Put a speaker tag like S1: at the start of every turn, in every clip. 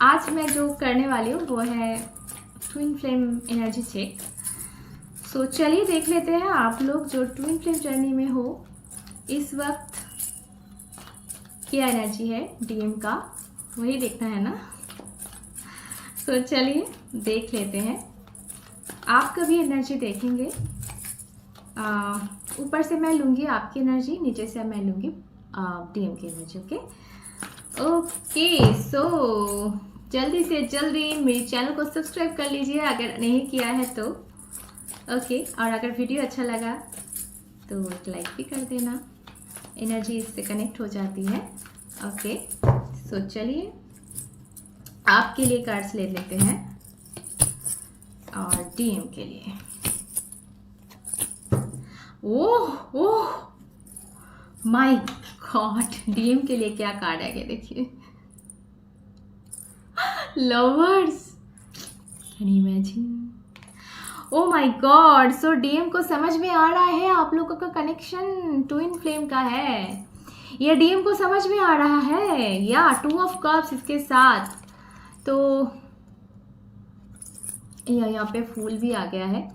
S1: आज मैं जो करने वाली हूँ वो है ट्विन फ्लेम एनर्जी चेक। सो चलिए देख लेते हैं आप लोग जो ट्विन फ्लेम जर्नी में हो इस वक्त क्या एनर्जी है डीएम का, वही देखना है ना। सो चलिए देख लेते हैं। आपका भी एनर्जी देखेंगे। ऊपर से मैं लूँगी आपकी एनर्जी, नीचे से मैं लूँगी डीएम की एनर्जी। ओके सो जल्दी से जल्दी मेरे चैनल को सब्सक्राइब कर लीजिए अगर नहीं किया है तो। ओके और अगर वीडियो अच्छा लगा तो एक लाइक भी कर देना, एनर्जी इससे कनेक्ट हो जाती है। ओके सो चलिए आपके लिए कार्ड्स ले लेते हैं और डीएम के लिए। ओह ओह माय गॉड, डीएम के लिए क्या कार्ड है ये देखिए, lovers. Can you imagine? Oh my God. So DM को समझ में आ रहा है आप लोगों का कनेक्शन ट्विन फ्लेम का है, ये डीएम को समझ में आ रहा है। या 2 ऑफ कप्स इसके साथ, तो यहाँ पे फूल भी आ गया है।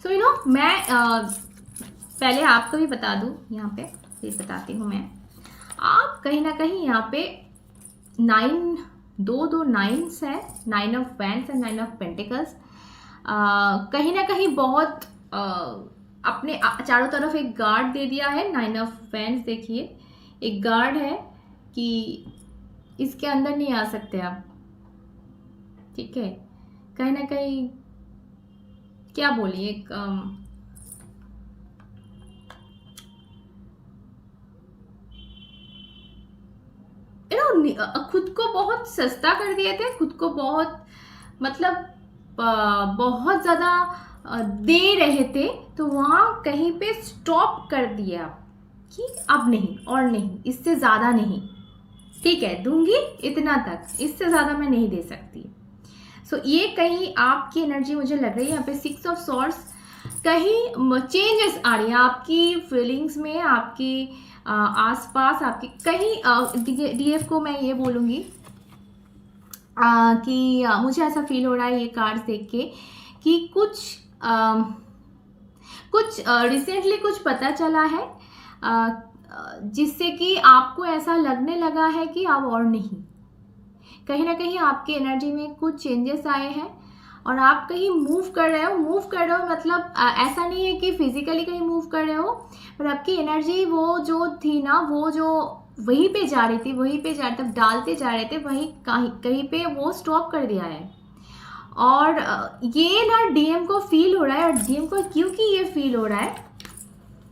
S1: सो यू नो मैं पहले आपको भी बता दूँ, यहाँ पे प्लीज बताती हूँ मैं। आप कहीं ना कहीं यहाँ पे 9 दो नाइन्स है, 9 of wands and 9 of pentacles. कहीं ना कहीं बहुत अपने चारों तरफ एक गार्ड दे दिया है। 9 ऑफ वैंड्स देखिए, एक गार्ड है कि इसके अंदर नहीं आ सकते आप, ठीक है। कहीं ना कहीं क्या बोलिए, खुद को बहुत सस्ता कर दिए थे, खुद को बहुत मतलब बहुत ज़्यादा दे रहे थे, तो वहाँ कहीं पे स्टॉप कर दिया कि अब नहीं और नहीं, इससे ज़्यादा नहीं, ठीक है दूंगी इतना तक, इससे ज़्यादा मैं नहीं दे सकती। सो ये कहीं आपकी एनर्जी मुझे लग रही है यहाँ पे 6 ऑफ सॉर्ड्स, कहीं चेंजेस आ रही है आपकी फीलिंग्स में, आपकी आसपास, आपकी कहीं डीएफ को मैं ये बोलूँगी कि मुझे ऐसा फील हो रहा है ये कार्ड्स देख के कि कुछ रिसेंटली कुछ पता चला है जिससे कि आपको ऐसा लगने लगा है कि अब और नहीं। कहीं ना कहीं आपकी एनर्जी में कुछ चेंजेस आए हैं और आप कहीं मूव कर रहे हो मतलब ऐसा नहीं है कि फिजिकली कहीं मूव कर रहे हो, पर आपकी एनर्जी वो जो थी ना, वो जो वहीं पे जा रही थी, वहीं पे जा तब डालते जा रहे थे, वहीं कहीं पे वो स्टॉप कर दिया है। और ये ना डीएम को फील हो रहा है, और डीएम को क्योंकि ये फील हो रहा है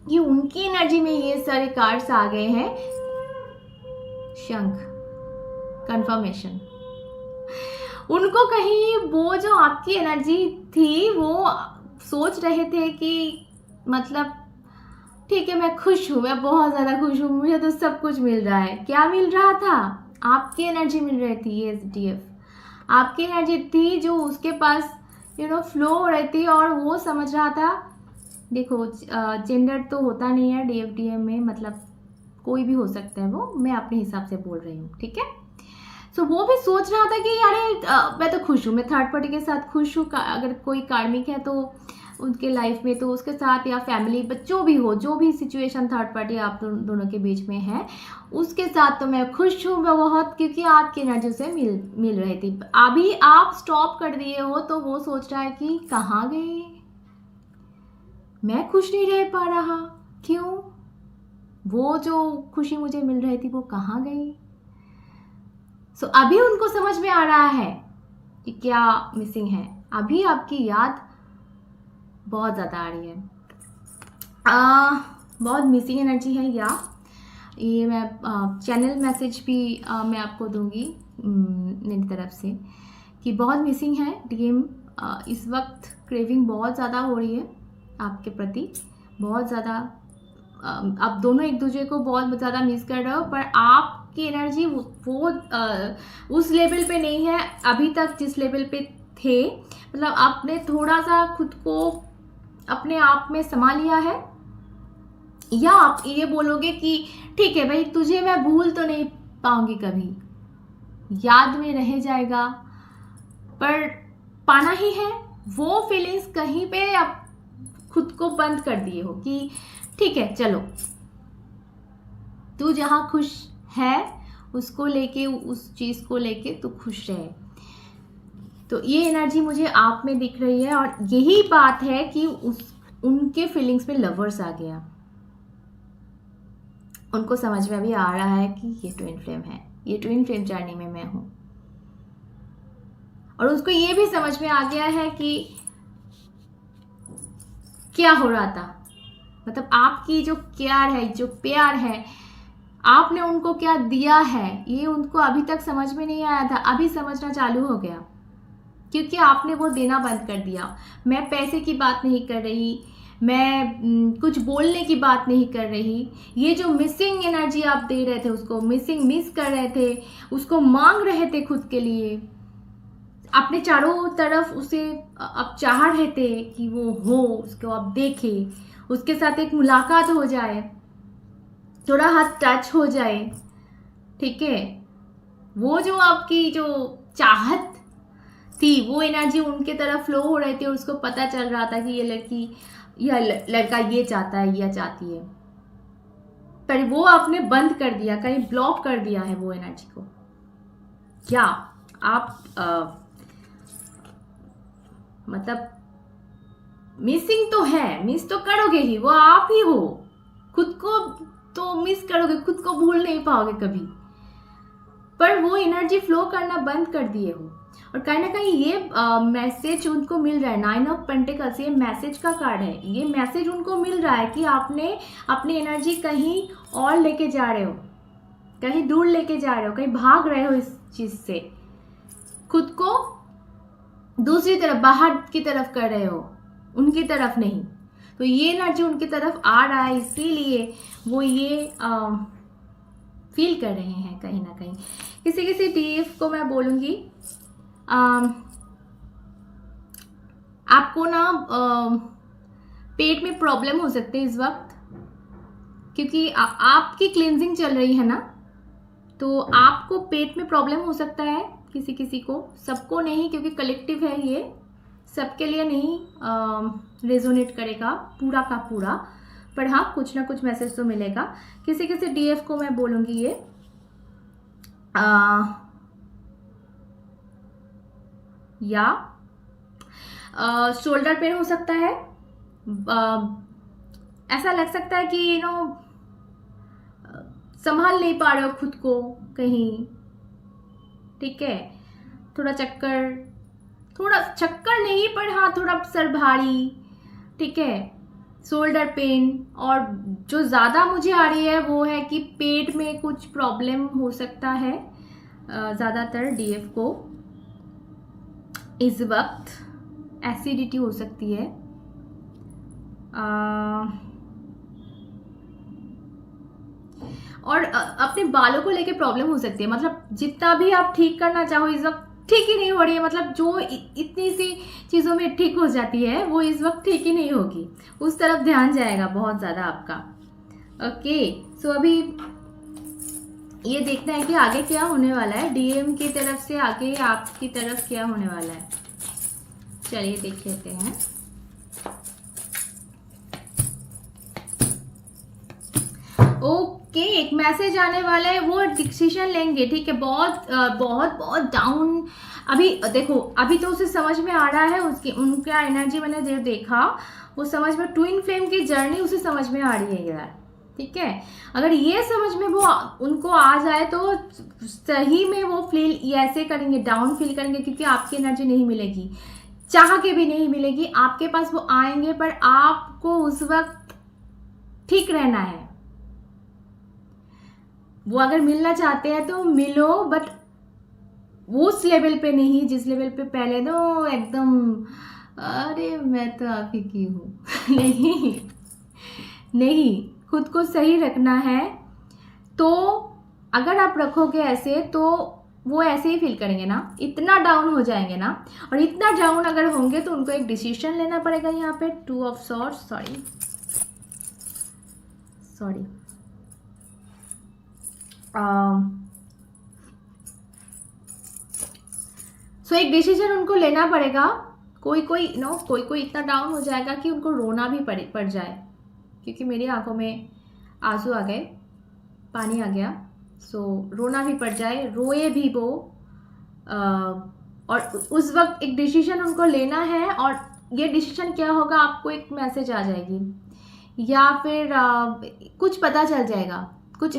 S1: कि उनकी एनर्जी में ये सारे कार्ड्स आ गए हैं। शंख, कंफर्मेशन। उनको कहीं वो जो आपकी एनर्जी थी वो सोच रहे थे कि मतलब ठीक है मैं खुश हूँ, मैं बहुत ज़्यादा खुश हूँ, मुझे तो सब कुछ मिल रहा है। क्या मिल रहा था? आपकी एनर्जी मिल रही थी। ये डीएफ आपकी एनर्जी थी जो उसके पास फ्लो हो रही थी, और वो समझ रहा था। देखो जेंडर तो होता नहीं है डीएफ डीएम में, मतलब कोई भी हो सकता है, वो मैं अपने हिसाब से बोल रही हूँ, ठीक है। सो वो भी सोच रहा था कि अरे मैं तो खुश हूँ, मैं थर्ड पार्टी के साथ खुश हूँ। अगर कोई कार्मिक है तो उनके लाइफ में, तो उसके साथ, या फैमिली बच्चों भी हो, जो भी सिचुएशन थर्ड पार्टी आप दोनों के बीच में है, उसके साथ तो मैं खुश हूँ मैं बहुत, क्योंकि आपकी एनर्जी से मिल रही थी। अभी आप स्टॉप कर दिए हो तो वो सोच रहा है कि कहाँ गए, मैं खुश नहीं रह पा रहा, क्यों, वो जो खुशी मुझे मिल रही थी वो कहाँ गई। सो अभी उनको समझ में आ रहा है कि क्या मिसिंग है। अभी आपकी याद बहुत ज़्यादा आ रही है, बहुत मिसिंग एनर्जी है। या ये मैं चैनल मैसेज भी मैं आपको दूंगी मेरी तरफ से कि बहुत मिसिंग है डीएम। इस वक्त क्रेविंग बहुत ज़्यादा हो रही है आपके प्रति, बहुत ज़्यादा। आप दोनों एक दूसरे को बहुत ज़्यादा मिस कर रहे हो, पर आपकी एनर्जी वो उस लेवल पे नहीं है अभी तक जिस लेवल पे थे। मतलब आपने थोड़ा सा खुद को अपने आप में समा लिया है, या आप ये बोलोगे कि ठीक है भाई तुझे मैं भूल तो नहीं पाऊंगी कभी, याद में रह जाएगा, पर पाना ही है। वो फीलिंग्स कहीं पे आप खुद को बंद कर दिए हो कि ठीक है चलो, तू जहाँ खुश है उसको लेके, उस चीज़ को लेके तू खुश रहे। तो ये एनर्जी मुझे आप में दिख रही है और यही बात है कि उनके फीलिंग्स में लवर्स आ गया। उनको समझ में अभी आ रहा है कि ये ट्विन फ्लेम है, ये ट्विन फ्लेम जर्नी में मैं हूं। और उसको ये भी समझ में आ गया है कि क्या हो रहा था, मतलब आपकी जो केयर है, जो प्यार है, आपने उनको क्या दिया है, ये उनको अभी तक समझ में नहीं आया था, अभी समझना चालू हो गया क्योंकि आपने वो देना बंद कर दिया। मैं पैसे की बात नहीं कर रही, मैं कुछ बोलने की बात नहीं कर रही, ये जो मिसिंग एनर्जी आप दे रहे थे, उसको मिस कर रहे थे, उसको मांग रहे थे खुद के लिए, अपने चारों तरफ उसे अब चाह रहे थे कि वो हो, उसको आप देखे, उसके साथ एक मुलाकात हो जाए, थोड़ा हाथ टच हो जाए, ठीक है। वो जो आपकी जो चाहत थी, वो एनर्जी उनके तरफ फ्लो हो रही थी और उसको पता चल रहा था कि ये लड़की या लड़का ये चाहता है या चाहती है, पर वो आपने बंद कर दिया, कहीं ब्लॉक कर दिया है वो एनर्जी को। क्या आप मतलब मिसिंग तो है, मिस तो करोगे ही, वो आप ही हो, खुद को तो मिस करोगे, खुद को भूल नहीं पाओगे कभी, पर वो एनर्जी फ्लो करना बंद कर दिए हो। और कहीं ना कहीं ये मैसेज उनको मिल रहा है, 9 ऑफ पेंटिकल्स ये मैसेज का कार्ड है, ये मैसेज उनको मिल रहा है कि आपने अपनी एनर्जी कहीं और लेके जा रहे हो, कहीं दूर लेके जा रहे हो, कहीं भाग रहे हो इस चीज से, खुद को दूसरी तरफ, बाहर की तरफ कर रहे हो, उनकी तरफ नहीं। तो ये एनर्जी उनकी तरफ आ रहा है, इसीलिए वो ये फील कर रहे हैं कहीं ना कहीं। किसी किसी डीएफ को मैं बोलूँगी आपको ना पेट में प्रॉब्लम हो सकते हैं इस वक्त, क्योंकि आपकी क्लींजिंग चल रही है ना, तो आपको पेट में प्रॉब्लम हो सकता है किसी किसी को, सबको नहीं, क्योंकि कलेक्टिव है ये, सबके लिए नहीं रेजोनेट करेगा पूरा का पूरा, पर हाँ कुछ ना कुछ मैसेज तो मिलेगा। किसी किसी डीएफ को मैं बोलूँगी ये या शोल्डर पेन हो सकता है, ऐसा लग सकता है कि संभाल नहीं पा रहे हो खुद को कहीं, ठीक है, थोड़ा चक्कर नहीं, पर हाँ थोड़ा सर भारी, ठीक है, शोल्डर पेन। और जो ज़्यादा मुझे आ रही है वो है कि पेट में कुछ प्रॉब्लम हो सकता है ज़्यादातर डीएफ को इस वक्त, एसिडिटी हो सकती है, और अपने बालों को लेके प्रॉब्लम हो सकती है, मतलब जितना भी आप ठीक करना चाहो इस वक्त ठीक ही नहीं हो रही है, मतलब जो इतनी सी चीज़ों में ठीक हो जाती है वो इस वक्त ठीक ही नहीं होगी, उस तरफ ध्यान जाएगा बहुत ज़्यादा आपका। ओके, सो अभी ये देखना है कि आगे क्या होने वाला है, डीएम की तरफ से आगे आपकी तरफ क्या होने वाला है। चलिए देख लेते हैं। ओके, एक मैसेज आने वाला है, वो डिसीजन लेंगे, ठीक है, बहुत बहुत बहुत डाउन। अभी देखो, अभी तो उसे समझ में आ रहा है, उसकी उनका एनर्जी मैंने जो देखा वो समझ में, ट्विन फ्लेम की जर्नी उसे समझ में आ रही है यार, ठीक है। अगर ये समझ में वो उनको आ जाए तो सही में वो फील ऐसे करेंगे, डाउन फील करेंगे, क्योंकि आपकी एनर्जी नहीं मिलेगी, चाह के भी नहीं मिलेगी, आपके पास वो आएंगे, पर आपको उस वक्त ठीक रहना है। वो अगर मिलना चाहते हैं तो मिलो, बट उस लेवल पे नहीं जिस लेवल पे पहले तो एकदम अरे मैं तो आप ही की हूँ नहीं नहीं, खुद को सही रखना है। तो अगर आप रखोगे ऐसे तो वो ऐसे ही फील करेंगे ना, इतना डाउन हो जाएंगे ना, और इतना डाउन अगर होंगे तो उनको एक डिसीजन लेना पड़ेगा। यहाँ पे 2 ऑफ सॉर्ड्स, सॉरी सो एक डिसीजन उनको लेना पड़ेगा। कोई कोई इतना डाउन हो जाएगा कि उनको रोना भी पड़ जाए, क्योंकि मेरी आंखों में आंसू आ गए, पानी आ गया। सो रोना भी पड़ जाए, रोए भी वो, और उस वक्त एक डिसीजन उनको लेना है। और ये डिसीजन क्या होगा, आपको एक मैसेज आ जाएगी या फिर कुछ पता चल जाएगा, कुछ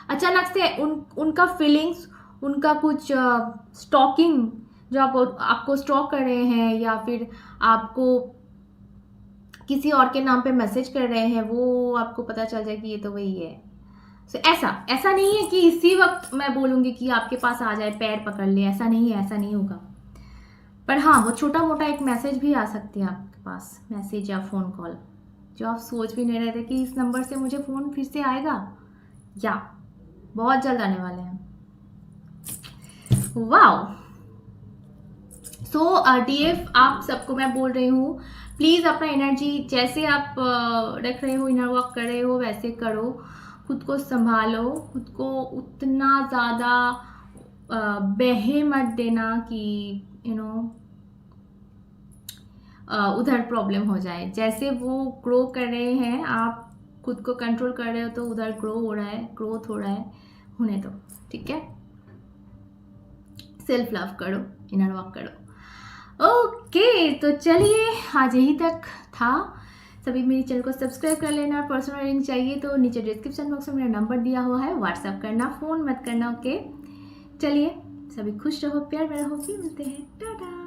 S1: अचानक से उनका फीलिंग्स, उनका कुछ स्टॉकिंग जो आपको स्टॉक कर रहे हैं, या फिर आपको किसी और के नाम पे मैसेज कर रहे हैं, वो आपको पता चल जाए कि ये तो वही है। सो ऐसा नहीं है कि इसी वक्त मैं बोलूँगी कि आपके पास आ जाए, पैर पकड़ ले, ऐसा नहीं है, ऐसा नहीं होगा। पर हाँ, वो छोटा मोटा एक मैसेज भी आ सकती है आपके पास, मैसेज या फ़ोन कॉल, जो आप सोच भी नहीं रहे थे कि इस नंबर से मुझे फ़ोन फिर से आएगा, या बहुत जल्द आने वाले हैं। वाओ। सो डीएफ, आप सबको मैं बोल रही हूँ, प्लीज़ अपना एनर्जी जैसे आप रख रहे हो, इनर वर्क कर रहे हो, वैसे करो। खुद को संभालो, खुद को उतना ज़्यादा बहे मत देना कि उधर प्रॉब्लम हो जाए। जैसे वो ग्रो कर रहे हैं, आप खुद को कंट्रोल कर रहे हो, तो उधर ग्रोथ हो रहा है, होने दो, ठीक है। सेल्फ लव करो, इनर वर्क करो। ओके, तो चलिए आज यही तक था। सभी मेरे चैनल को सब्सक्राइब कर लेना। पर्सनल रीडिंग चाहिए तो नीचे डिस्क्रिप्शन बॉक्स में मेरा नंबर दिया हुआ है, व्हाट्सएप करना, फ़ोन मत करना। ओके, चलिए सभी खुश रहो, प्यार में रहो, फिर मिलते हैं, टाटा।